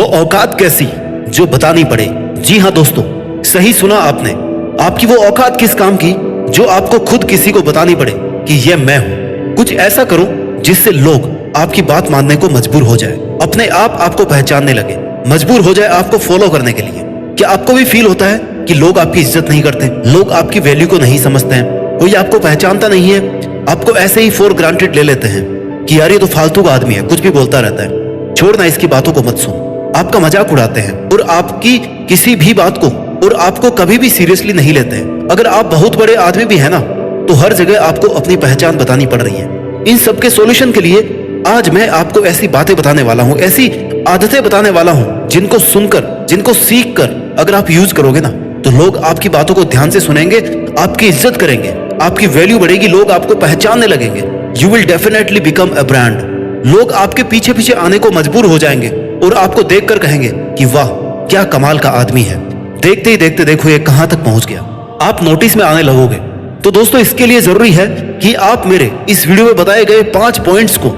वो औकात कैसी जो बतानी पड़े। जी हाँ दोस्तों, सही सुना आपने। आपकी वो औकात किस काम की जो आपको खुद किसी को बतानी पड़े कि ये मैं हूं। कुछ ऐसा करो जिससे लोग आपकी बात मानने को मजबूर हो जाए, अपने आप आपको पहचानने लगे, मजबूर हो जाए आपको फॉलो करने के लिए। क्या आपको भी फील होता है कि लोग आपकी इज्जत नहीं करते, लोग आपकी वैल्यू को नहीं समझते हैं, कोई आपको पहचानता नहीं है, आपको ऐसे ही फॉर ग्रांटेड ले लेते हैं कि यार ये तो फालतू का आदमी है, कुछ भी बोलता रहता है, छोड़ना इसकी बातों को मत सुन। आपका मजाक उड़ाते हैं और आपकी किसी भी बात को और आपको कभी भी सीरियसली नहीं लेते हैं। अगर आप बहुत बड़े आदमी भी है ना, तो हर जगह आपको अपनी पहचान बतानी पड़ रही है। इन सब के सॉल्यूशन के लिए आज मैं आपको ऐसी बातें बताने वाला हूँ, ऐसी आदतें बताने वाला हूँ जिनको सुनकर, जिनको सीख कर अगर आप यूज करोगे ना, तो लोग आपकी बातों को ध्यान से सुनेंगे, आपकी इज्जत करेंगे, आपकी वैल्यू बढ़ेगी, लोग आपको पहचानने लगेंगे। You will definitely become a brand. लोग आपके पीछे पीछे आने को मजबूर हो जाएंगे और आपको देखकर कहेंगे कि वाह क्या कमाल का आदमी है। देखते ही देखते देखो ये कहां तक पहुंच गया, आप नोटिस में आने लगोगे। तो दोस्तों, इसके लिए जरूरी है कि आप मेरे इस वीडियो में बताए गए 5 पॉइंट्स को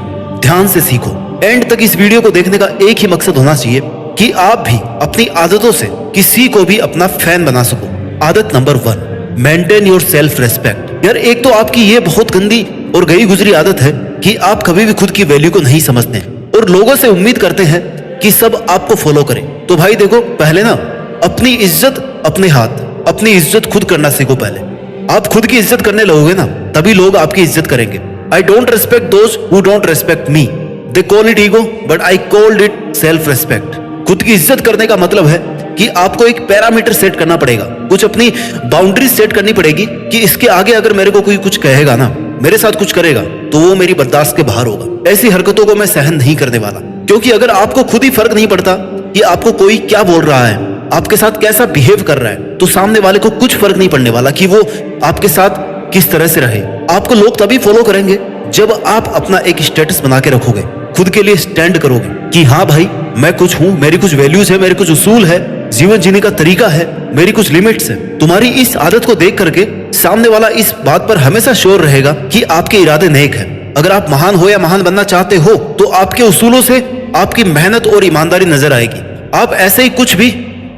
ध्यान से सीखो। एंड तक इस वीडियो को देखने का एक ही मकसद होना चाहिए कि आप भी अपनी आदतों से किसी को भी अपना फैन बना सको। आदत number 1, maintain your self respect. यार एक तो आपकी ये बहुत गंदी और गई गुजरी आदत है कि आप कभी भी खुद की वैल्यू को नहीं समझते और लोगों से उम्मीद करते हैं कि सब आपको फॉलो करें। तो भाई देखो, पहले ना अपनी इज्जत अपने हाथ, अपनी इज्जत खुद करना सीखो। पहले आप खुद की इज्जत करने लगोगे ना, तभी लोग आपकी इज्जत करेंगे। I don't respect those who don't respect me, they call it ego but I called it self respect. खुद की इज्जत करने का मतलब है कि आपको एक पैरामीटर सेट करना पड़ेगा, कुछ अपनी बाउंड्री सेट करनी पड़ेगी कि इसके आगे अगर मेरे को कोई कुछ कहेगा ना, मेरे साथ कुछ करेगा, तो वो मेरी बर्दाश्त के बाहर होगा। ऐसी हरकतों को मैं सहन नहीं करने वाला। क्योंकि अगर आपको खुद ही फर्क नहीं पड़ता कि आपको कोई क्या बोल रहा है, आपके साथ कैसा बिहेव कर रहा है, तो सामने वाले को कुछ फर्क नहीं पड़ने वाला कि वो आपके साथ किस तरह से रहे। आपको लोग तभी फॉलो करेंगे जब आप अपना एक स्टेटस बना के रखोगे, खुद के लिए स्टैंड करोगे कि हाँ भाई मैं कुछ हूं, मेरी कुछ वैल्यूज है, मेरे कुछ उसूल है, जीवन जीने का तरीका है, मेरी कुछ लिमिट्स है। तुम्हारी इस आदत को देख करके सामने वाला इस बात पर हमेशा श्योर रहेगा कि आपके इरादे नेक है। अगर आप महान हो या महान बनना चाहते हो, तो आपके उसूलों से आपकी मेहनत और ईमानदारी नजर आएगी। आप ऐसे ही कुछ भी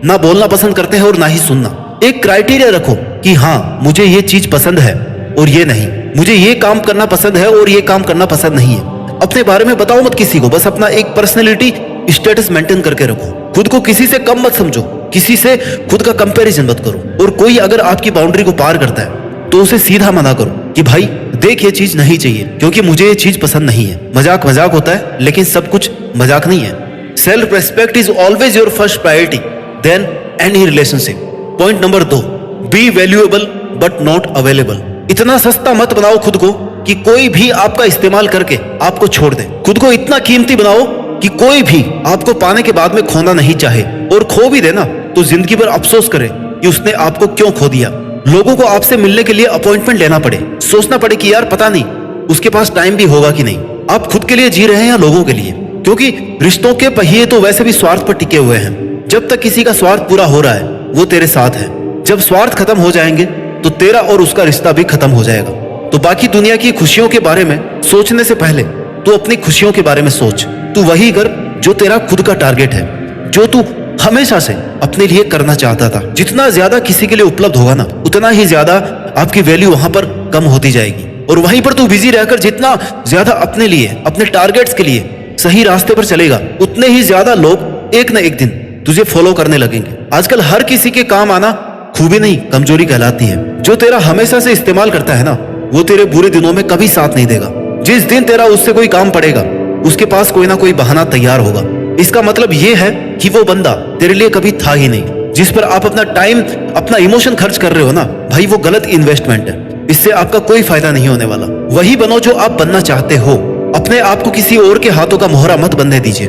ना बोलना पसंद करते हैं और ना ही सुनना। एक क्राइटेरिया रखो कि हाँ मुझे ये चीज पसंद है और ये नहीं, मुझे ये काम करना पसंद है और ये काम करना पसंद नहीं है। अपने बारे में बताओ मत किसी को, बस अपना एक पर्सनैलिटी स्टेटस मेंटेन करके रखो। खुद को किसी से कम मत समझो, किसी से खुद का कंपैरिजन मत करो। और कोई अगर आपकी बाउंड्री को पार करता है तो उसे सीधा मना करो कि भाई देख ये चीज नहीं चाहिए, क्योंकि मुझे ये चीज पसंद नहीं है। मजाक मजाक होता है, लेकिन सब कुछ मजाक नहीं है। Self respect is always your first priority then any relationship. Point number 2, be valuable but not available. इतना सस्ता मत बनाओ खुद को कि कोई भी आपका इस्तेमाल करके आपको छोड़ दे। खुद को इतना कीमती बनाओ कि कोई भी आपको पाने के बाद में खोना नहीं चाहे, और खो भी देना तो जिंदगी भर अफसोस करे कि उसने आपको क्यों खो दिया। लोगों को आपसे मिलने के लिए अपॉइंटमेंट लेना पड़े, सोचना पड़े कि यार पता नहीं उसके पास टाइम भी होगा कि नहीं। आप खुद के लिए जी रहे हैं या लोगों के लिए? क्योंकि रिश्तों के पहिए तो वैसे भी स्वार्थ पर टिके हुए हैं। जब तक किसी का स्वार्थ पूरा हो रहा है वो तेरे साथ है, जब स्वार्थ खत्म हो जाएंगे तो तेरा और उसका रिश्ता भी खत्म हो जाएगा। तो बाकी दुनिया की खुशियों के बारे में सोचने से पहले तू अपनी खुशियों के बारे में सोच। तू वही कर जो तेरा खुद का टारगेट है, जो तू हमेशा से अपने लिए करना चाहता था। जितना ज्यादा किसी के लिए उपलब्ध होगा ना, उतना ही ज्यादा आपकी वैल्यू वहां पर कम होती जाएगी। और वहीं पर तू बिजी रहकर जितना ज्यादा अपने लिए, अपने टारगेट्स के लिए सही रास्ते पर चलेगा, उतने ही ज्यादा लोग एक न एक दिन तुझे फॉलो करने लगेंगे। आजकल हर किसी के काम आना खूबी नहीं, कमजोरी कहलाती है। जो तेरा हमेशा से इस्तेमाल करता है ना, वो तेरे बुरे दिनों में कभी साथ नहीं देगा। जिस दिन तेरा उससे कोई काम पड़ेगा, उसके पास कोई ना कोई बहाना तैयार होगा। इसका मतलब ये है कि वो बंदा तेरे लिए कभी था ही नहीं। जिस पर आप अपना टाइम, अपना इमोशन खर्च कर रहे हो ना भाई, वो गलत इन्वेस्टमेंट है। इससे आपका कोई फायदा नहीं होने वाला। वही बनो जो आप बनना चाहते हो। अपने आप को किसी और के हाथों का मोहरा मत बनने दीजिए।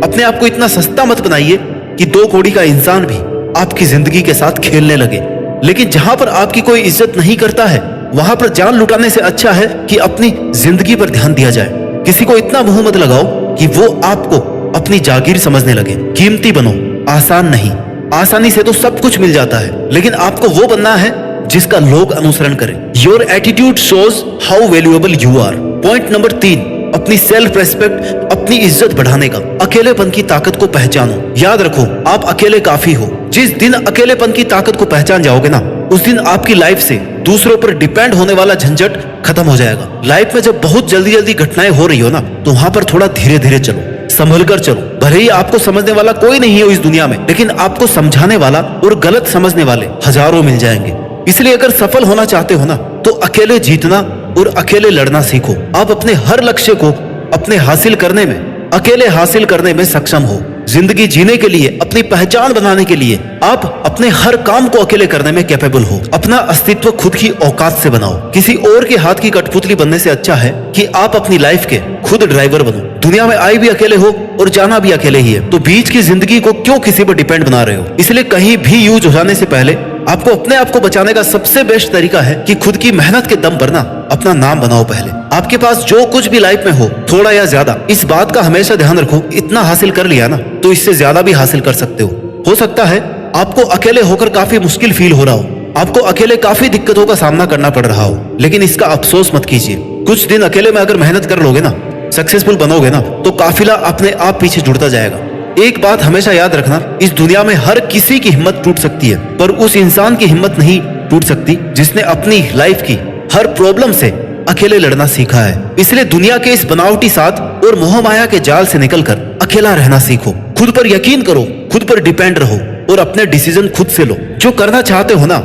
अपने आप को इतना सस्ता मत बनाइए कि 2 कौड़ी का इंसान भी आपकी जिंदगी के साथ खेलने लगे। लेकिन जहां पर आपकी कोई इज्जत नहीं करता है, वहां पर जान लुटाने से अच्छा है कि अपनी जिंदगी पर ध्यान दिया जाए। किसी को इतना मुंह मत लगाओ कि वो आपको अपनी जागीर समझने लगे। कीमती बनो, आसान नहीं। आसानी से तो सब कुछ मिल जाता है, लेकिन आपको वो बनना है जिसका लोग अनुसरण करें। Your attitude shows how valuable you are. Point number 3, अपनी सेल्फ रेस्पेक्ट, अपनी इज्जत बढ़ाने का। अकेलेपन की ताकत को पहचानो। याद रखो, आप अकेले काफी हो। जिस दिन अकेलेपन की ताकत को पहचान जाओगे ना, उस दिन आपकी लाइफ से दूसरों पर डिपेंड होने वाला झंझट खत्म हो जाएगा। लाइफ में जब बहुत जल्दी जल्दी घटनाएं हो रही हो ना, तो वहां पर थोड़ा धीरे धीरे चलो, संभल कर चलो। भले ही आपको समझने वाला कोई नहीं हो इस दुनिया में, लेकिन आपको समझाने वाला और गलत समझने वाले हजारों मिल जाएंगे। इसलिए अगर सफल होना चाहते हो ना, तो अकेले जीतना और अकेले लड़ना सीखो। आप अपने हर लक्ष्य को अपने हासिल करने में, अकेले हासिल करने में सक्षम हो। जिंदगी जीने के लिए, अपनी पहचान बनाने के लिए आप अपने हर काम को अकेले करने में कैपेबल हो। अपना अस्तित्व खुद की औकात से बनाओ। किसी और के हाथ की कठपुतली बनने से अच्छा है कि आप अपनी लाइफ के खुद ड्राइवर बनो। दुनिया में आए भी अकेले हो और जाना भी अकेले ही है, तो बीच की जिंदगी को क्यों किसी पर डिपेंड बना रहे हो। इसलिए कहीं भी यूज हो जाने से पहले आपको अपने आप को बचाने का सबसे बेस्ट तरीका है कि खुद की मेहनत के दम पर ना अपना नाम बनाओ। पहले आपके पास जो कुछ भी लाइफ में हो, थोड़ा या ज्यादा, इस बात का हमेशा ध्यान रखो, इतना हासिल कर लिया ना तो इससे ज्यादा भी हासिल कर सकते हो सकता है आपको अकेले होकर काफी मुश्किल फील हो रहा हो, आपको अकेले काफी दिक्कतों का सामना करना पड़ रहा हो, लेकिन इसका अफसोस मत कीजिए। कुछ दिन अकेले में अगर मेहनत कर लोगे ना, सक्सेसफुल बनोगे ना, तो काफिला अपने आप पीछे जुड़ता जाएगा। एक बात हमेशा याद रखना, इस दुनिया में हर किसी की हिम्मत टूट सकती है, पर उस इंसान की हिम्मत नहीं टूट सकती जिसने अपनी लाइफ की हर प्रॉब्लम से अकेले लड़ना सीखा है। इसलिए दुनिया के इस बनावटी साथ और मोह माया के जाल से निकलकर अकेला रहना सीखो। खुद पर यकीन करो, खुद पर डिपेंड रहो और अपने डिसीजन खुद से लो। जो करना चाहते हो ना,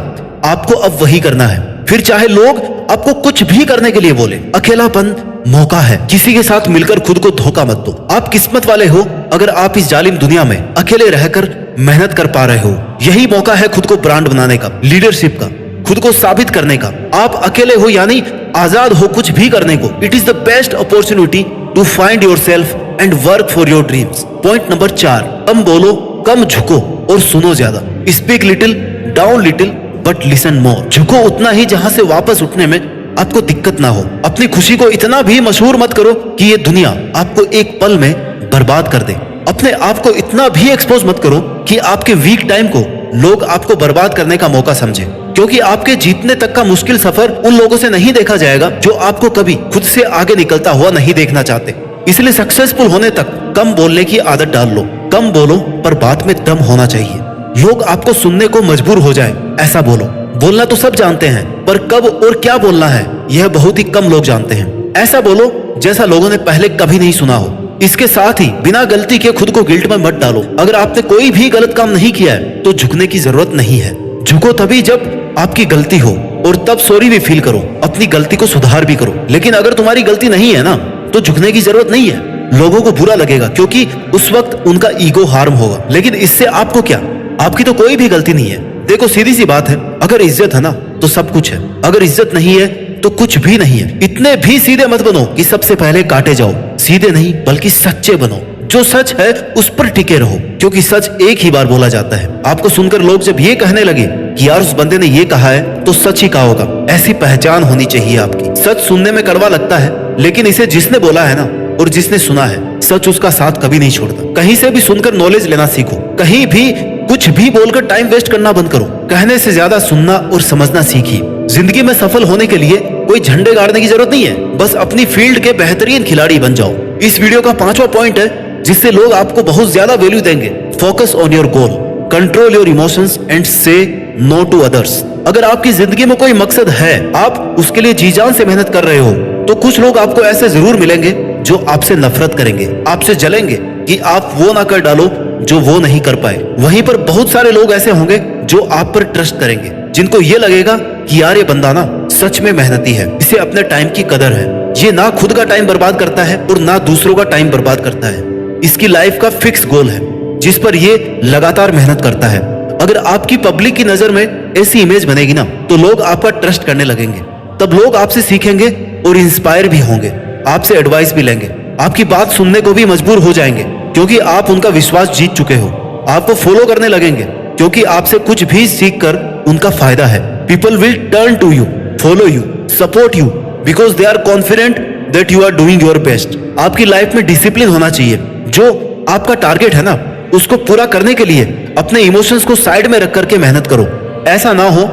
आपको अब वही करना है, फिर चाहे लोग आपको कुछ भी करने के लिए बोले। अकेलापन मौका है, किसी के साथ मिलकर खुद को धोखा मत दो। आप किस्मत वाले हो अगर आप इस जालिम दुनिया में अकेले रहकर मेहनत कर पा रहे हो। यही मौका है खुद को ब्रांड बनाने का, लीडरशिप का, खुद को साबित करने का। आप अकेले हो यानी आजाद हो कुछ भी करने को। It is the best opportunity to find your self and work for your dreams. Point number 4, कम बोलो, कम झुको और सुनो ज्यादा। Speak little, down little, but listen more. झुको उतना ही जहां से वापस उठने में आपको दिक्कत ना हो। अपनी खुशी को इतना भी मशहूर मत करो कि ये दुनिया आपको एक पल में बर्बाद कर दे। अपने आप को इतना भी एक्सपोज मत करो कि आपके वीक टाइम को लोग आपको बर्बाद करने का मौका समझे, क्योंकि आपके जीतने तक का मुश्किल सफर उन लोगों से नहीं देखा जाएगा जो आपको कभी खुद से आगे निकलता हुआ नहीं देखना चाहते। इसलिए सक्सेसफुल होने तक कम बोलने की आदत डाल लो। कम बोलो पर बात में दम होना चाहिए। लोग आपको सुनने को मजबूर हो जाए ऐसा बोलो। बोलना तो सब जानते हैं, पर कब और क्या बोलना है यह बहुत ही कम लोग जानते हैं। ऐसा बोलो जैसा लोगों ने पहले कभी नहीं सुना हो। इसके साथ ही बिना गलती के खुद को गिल्ट में मत डालो। अगर आपने कोई भी गलत काम नहीं किया है तो झुकने की जरूरत नहीं है। झुको तभी जब आपकी गलती हो और तब सॉरी भी फील करो, अपनी गलती को सुधार भी करो। लेकिन अगर तुम्हारी गलती नहीं है ना, तो झुकने की जरूरत नहीं है। लोगों को बुरा लगेगा क्योंकि उस वक्त उनका ईगो हार्म होगा, लेकिन इससे आपको क्या, आपकी तो कोई भी गलती नहीं है। देखो सीधी सी बात है, अगर इज्जत है ना तो सब कुछ है, अगर इज्जत नहीं है तो कुछ भी नहीं है। इतने भी सीधे मत बनो कि सबसे पहले काटे जाओ। सीधे नहीं बल्कि सच्चे बनो। जो सच है उस पर टिके रहो, क्योंकि सच एक ही बार बोला जाता है। आपको सुनकर लोग जब ये कहने लगे कि यार उस बंदे ने ये कहा है तो सच ही कहा होगा, ऐसी पहचान होनी चाहिए आपकी। सच सुनने में कड़वा लगता है, लेकिन इसे जिसने बोला है ना और जिसने सुना है, सच उसका साथ कभी नहीं छोड़ता। कहीं से भी सुनकर नॉलेज लेना सीखो। कहीं भी कुछ भी बोलकर टाइम वेस्ट करना बंद करो। कहने से ज्यादा सुनना और समझना सीखिए। जिंदगी में सफल होने के लिए कोई झंडे गाड़ने की जरूरत नहीं है, बस अपनी फील्ड के बेहतरीन खिलाड़ी बन जाओ। इस वीडियो का 5वां पॉइंट है जिससे लोग आपको बहुत ज्यादा वैल्यू देंगे। Focus on your goal, control your emotions and से नो टू अदर्स। अगर आपकी जिंदगी में कोई मकसद है, आप उसके लिए जी जान से मेहनत कर रहे हो, तो कुछ लोग आपको ऐसे जरूर मिलेंगे जो आपसे नफरत करेंगे, आपसे जलेंगे कि आप वो ना कर डालो जो वो नहीं कर पाए। वहीं पर बहुत सारे लोग ऐसे होंगे जो आप पर ट्रस्ट करेंगे, जिनको ये लगेगा कि यार ये बंदा ना सच में मेहनती है, इसे अपने टाइम की कदर है। ये ना खुद का टाइम बर्बाद करता है और ना दूसरों का टाइम बर्बाद करता है। इसकी लाइफ का फिक्स गोल है जिस पर ये लगातार मेहनत करता है। अगर आपकी पब्लिक की नजर में ऐसी इमेज बनेगी ना, तो लोग आपका ट्रस्ट करने लगेंगे। तब लोग आपसे सीखेंगे और इंस्पायर भी होंगे, आपसे एडवाइस भी लेंगे, आपकी बात सुनने को भी मजबूर हो जाएंगे, क्योंकि आप उनका विश्वास जीत चुके हो। आपको फॉलो करने लगेंगे क्योंकि आपसे कुछ भी सीख कर उनका फायदा है। People will turn to you, follow you, support you because they are confident that you are doing your best. आपकी लाइफ में डिसिप्लिन होना चाहिए। जो आपका टारगेट है ना, उसको पूरा करने के लिए अपने इमोशंस को साइड में रख करके मेहनत करो। ऐसा ना हो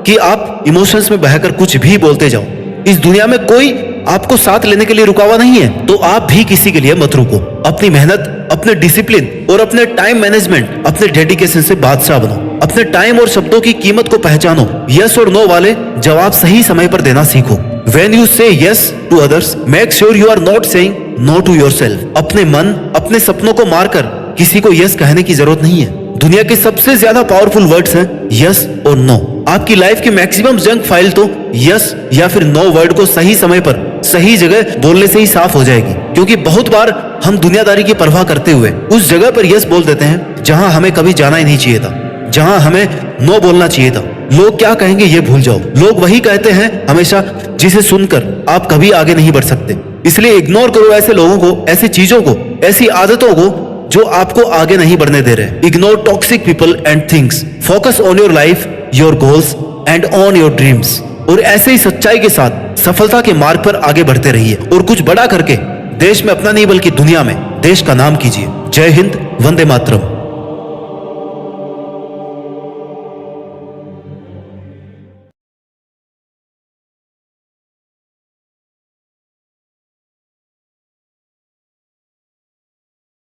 कि आप इमोशंस में बहकर कुछ भी बोलते जाओ। इस दुनिया में कोई आपको साथ लेने के लिए रुका हुआ नहीं है, तो आप भी किसी के लिए मत रुको। अपनी मेहनत, अपने डिसिप्लिन और अपने टाइम मैनेजमेंट, अपने डेडिकेशन से बादशाह बनो। अपने टाइम और शब्दों की कीमत को पहचानो। यस और नो वाले जवाब सही समय पर देना सीखो। When you say yes to others, make sure you are not saying no to yourself. अपने मन, अपने सपनों को मारकर किसी को यस कहने की जरूरत नहीं है। दुनिया के सबसे ज्यादा पावरफुल वर्ड्स हैं यस और नो। आपकी लाइफ की मैक्सिमम जंक फाइल तो यस या फिर नो वर्ड को सही समय पर सही जगह बोलने से ही साफ हो जाएगी। क्योंकि बहुत बार हम दुनियादारी की परवाह करते हुए उस जगह पर यस बोल देते हैं जहां हमें कभी जाना ही नहीं चाहिए था, जहां हमें नो बोलना चाहिए था। लोग क्या कहेंगे ये भूल जाओ। लोग वही कहते हैं हमेशा जिसे सुनकर आप कभी आगे नहीं बढ़ सकते। इसलिए इग्नोर करो ऐसे लोगों को, ऐसी चीजों को, ऐसी आदतों को जो आपको आगे नहीं बढ़ने दे रहे। Ignore toxic people and things. Focus on your life, your goals and on your dreams. और ऐसे ही सच्चाई के साथ सफलता के मार्ग पर आगे बढ़ते रहिए और कुछ बड़ा करके देश में अपना नहीं बल्कि दुनिया में देश का नाम कीजिए। जय हिंद, वंदे मातरम।